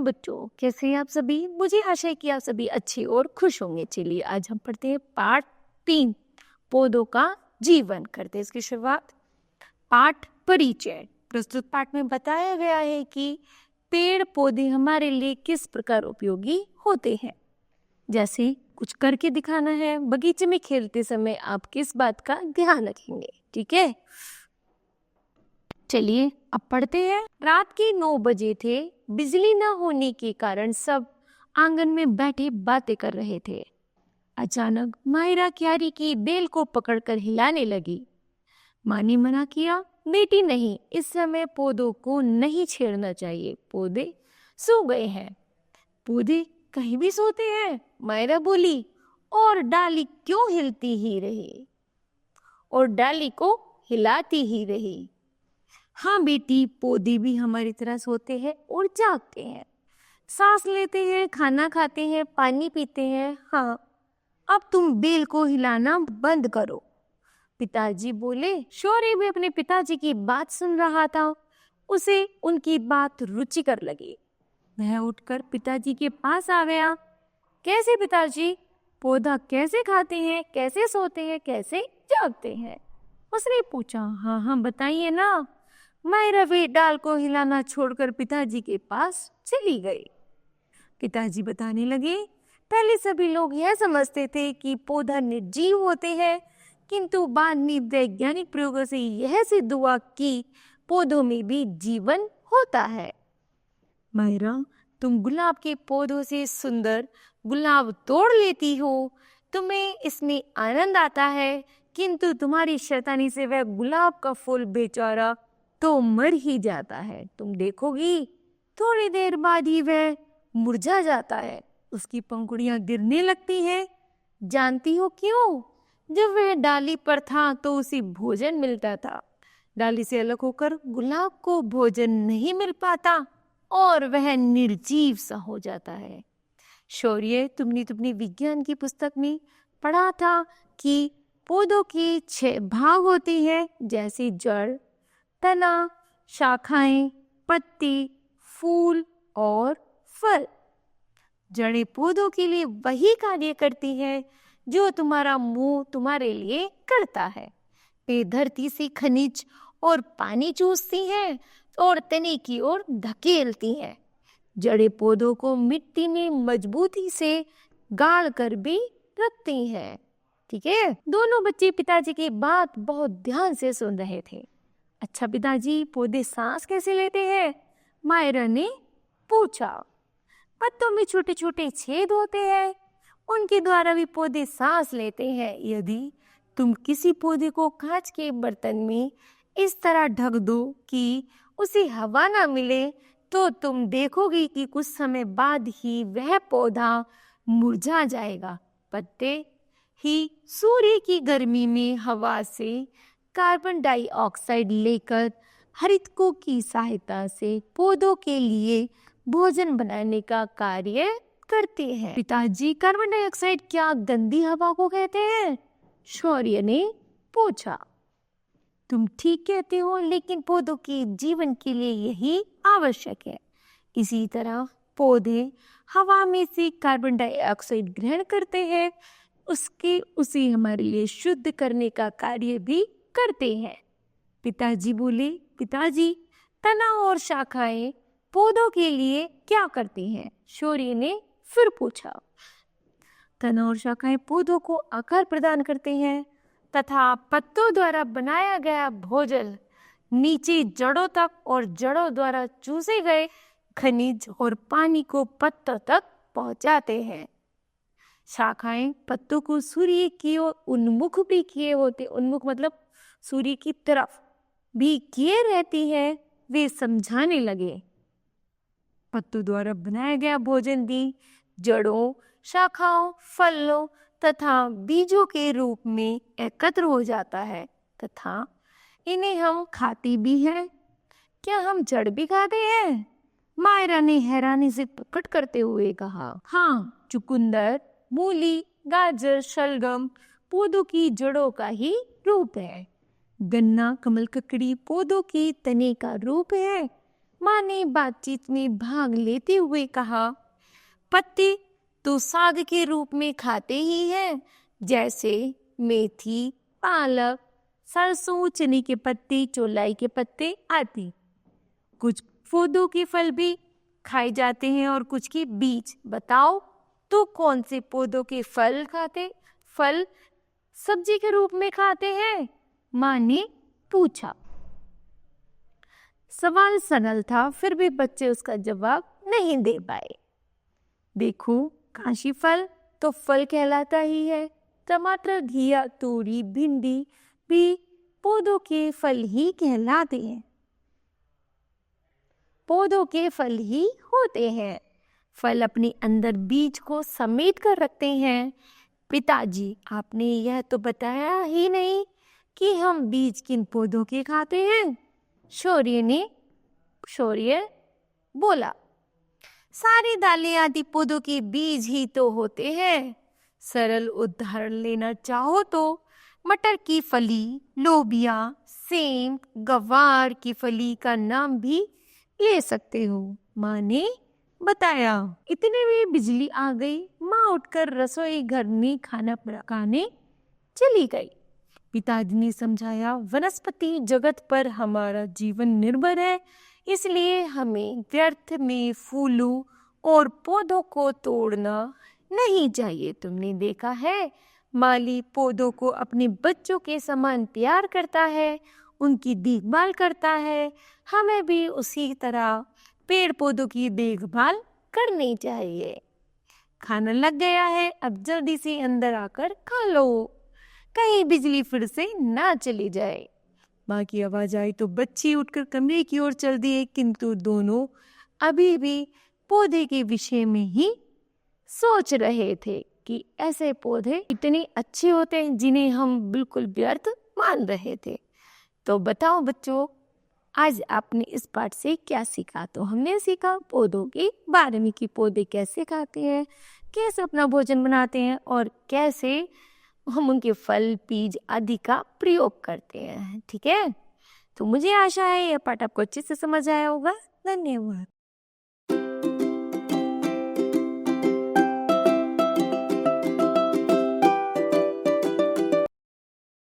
बच्चों, कैसे हैं आप सभी। मुझे आशा है कि आप सभी अच्छे और खुश होंगे। चलिए आज हम पढ़ते हैं पाठ 3, पौधों का जीवन। करते हैं इसकी शुरुआत। पाठ परिचय। प्रस्तुत पाठ में बताया गया है कि पेड़ पौधे हमारे लिए किस प्रकार उपयोगी होते हैं। जैसे कुछ करके दिखाना है। बगीचे में खेलते समय आप किस बात का ध्यान रखेंगे, ठीक है। चलिए अब पढ़ते हैं। रात के 9 बजे थे। बिजली न होने के कारण सब आंगन में बैठे बातें कर रहे थे। अचानक मायरा क्यारी की बेल को पकड़कर हिलाने लगी। माँ ने मना किया, बेटी नहीं, इस समय पौधों को नहीं छेड़ना चाहिए, पौधे सो गए हैं। पौधे कहीं भी सोते हैं, मायरा बोली, और डाली क्यों हिलती ही रही, और डाली को हिलाती ही रही। हाँ बेटी, पौधे भी हमारी तरह सोते हैं और जागते हैं, सांस लेते हैं, खाना खाते हैं, पानी पीते हैं। हाँ, अब तुम बेल को हिलाना बंद करो। पिताजी बोले। शौर्य भी अपने पिताजी की बात सुन रहा था। उसे उनकी बात रुचिकर लगी। वह उठकर पिताजी के पास आ गया। कैसे पिताजी, पौधा कैसे खाते हैं, कैसे सोते हैं, कैसे जागते हैं, उसने पूछा। हाँ हाँ बताइए ना। मायरा भी डाल को हिलाना छोड़कर पिताजी के पास चली गई। पिताजी बताने लगे, पहले सभी लोग यह समझते थे कि पौधा निर्जीव होते हैं, किंतु बाद में वैज्ञानिक प्रयोगों से यह सिद्ध हुआ कि पौधों में भी जीवन होता है। मायरा, तुम गुलाब के पौधों से सुंदर गुलाब तोड़ लेती हो, तुम्हें इसमें आनंद आता है, किंतु तुम्हारी शैतानी से वह गुलाब का फूल बेचारा तो मर ही जाता है। तुम देखोगी थोड़ी देर बाद ही वह मुरझा जाता है, उसकी पंखुड़ियां गिरने लगती हैं। जानती हो क्यों? जब वह डाली पर था तो उसे भोजन मिलता था, डाली से अलग होकर गुलाब को भोजन नहीं मिल पाता और वह निर्जीव सा हो जाता है। शौर्य, तुमने अपनी विज्ञान की पुस्तक में पढ़ा था कि पौधों के 6 भाग होते हैं, जैसे जड़, तना, शाखाएं, पत्ती, फूल और फल। जड़ें पौधों के लिए वही कार्य करती है जो तुम्हारा मुंह तुम्हारे लिए करता है। वे धरती से खनिज और पानी चूसती हैं और तने की ओर धकेलती हैं। जड़ें पौधों को मिट्टी में मजबूती से गाड़ कर भी रखती हैं। ठीक है। दोनों बच्चे पिताजी की बात बहुत ध्यान से सुन रहे थे। अच्छा पिताजी, पौधे सांस कैसे लेते हैं? मायरा ने पूछा। पत्तों में छोटे छोटे छेद होते हैं, उनके द्वारा भी पौधे सांस लेते हैं। यदि तुम किसी पौधे को कांच के बर्तन में इस तरह ढक दो कि उसे हवा ना मिले, तो तुम देखोगी कि कुछ समय बाद ही वह पौधा मुरझा जाएगा। पत्ते ही सूर्य की गर्मी में हवा से कार्बन डाइऑक्साइड लेकर हरितकों की सहायता से पौधों के लिए भोजन बनाने का कार्य करते हैं। पिताजी, कार्बन डाइऑक्साइड क्या गंदी हवा को कहते हैं? शौर्य ने पूछा। तुम ठीक कहते हो, लेकिन पौधों के जीवन के लिए यही आवश्यक है। इसी तरह पौधे हवा में से कार्बन डाइऑक्साइड ग्रहण करते हैं, उसे हमारे लिए शुद्ध करने का कार्य भी करते हैं। पिताजी बोले। पिताजी, तना और शाखाएं पौधों के लिए क्या करती हैं? शौर्य ने फिर पूछा। तना और शाखाएं पौधों को आकार प्रदान करते हैं तथा पत्तों द्वारा बनाया गया भोजन नीचे जड़ों तक और जड़ों द्वारा चूसे गए खनिज और पानी को पत्तों तक पहुंचाते हैं। शाखाएं पत्तों को सूर्य की ओर उन्मुख भी किए होते, उन्मुख मतलब सूर्य की तरफ भी किए रहती है। वे समझाने लगे। पत्तों द्वारा बनाया गया भोजन भी जड़ों, शाखाओं, फलों तथा बीजों के रूप में एकत्र हो जाता है तथा इन्हें हम खाते भी हैं। क्या हम जड़ भी खाते हैं? मायरा ने हैरानी से प्रकट करते हुए कहा। हाँ, चुकंदर, मूली, गाजर, शलगम पौधों की जड़ों का ही रूप है। गन्ना, कमल, ककड़ी पौधों की तने का रूप है। माँ ने बातचीत में भाग लेते हुए कहा, पत्ते तो साग के रूप में खाते ही हैं, जैसे मेथी, पालक, सरसों, चने के पत्ते, चौलाई के पत्ते आदि। कुछ पौधों के फल भी खाए जाते हैं और कुछ के बीज। बताओ तो कौन से पौधों के फल सब्जी के रूप में खाते हैं? माँ ने पूछा। सवाल सरल था, फिर भी बच्चे उसका जवाब नहीं दे पाए। देखो, काशी फल तो फल कहलाता ही है। टमाटर, घिया, तोरी, भिंडी भी पौधों के फल ही कहलाते हैं। पौधों के फल ही होते हैं। फल अपने अंदर बीज को समेट कर रखते हैं। पिताजी, आपने यह तो बताया ही नहीं कि हम बीज किन पौधों के खाते हैं। शौर्य बोला, सारी दालें आदि पौधों के बीज ही तो होते हैं। सरल उदाहरण लेना चाहो तो मटर की फली, लोबिया, सेम, गवार की फली का नाम भी ले सकते हो। माँ ने बताया। इतने में बिजली आ गई। माँ उठकर रसोई घर में खाना पकाने चली गई। पिताजी ने समझाया, वनस्पति जगत पर हमारा जीवन निर्भर है, इसलिए हमें व्यर्थ में फूलों और पौधों को तोड़ना नहीं चाहिए। तुमने देखा है, माली पौधों को अपने बच्चों के समान प्यार करता है, उनकी देखभाल करता है। हमें भी उसी तरह पेड़ पौधों की देखभाल करनी चाहिए। खाना लग गया है, अब जल्दी से अंदर आकर खा लो, कहीं बिजली फिर से ना चली जाए। माँ की आवाज आई तो बच्चे उठकर कमरे की ओर चल दिए, किंतु दोनों अभी भी पौधे के विषय में ही सोच रहे थे कि ऐसे पौधे इतने अच्छे होते हैं जिन्हें हम बिल्कुल व्यर्थ मान रहे थे। तो बताओ बच्चों, आज आपने इस पाठ से क्या सीखा? तो हमने सीखा पौधों के बारे में कि पौधे कैसे खाते हैं, कैसे अपना भोजन बनाते हैं और कैसे हम उनके फल, बीज आदि का प्रयोग करते हैं। ठीक है, तो मुझे आशा है यह पाठ आपको अच्छे से समझ आया होगा। धन्यवाद।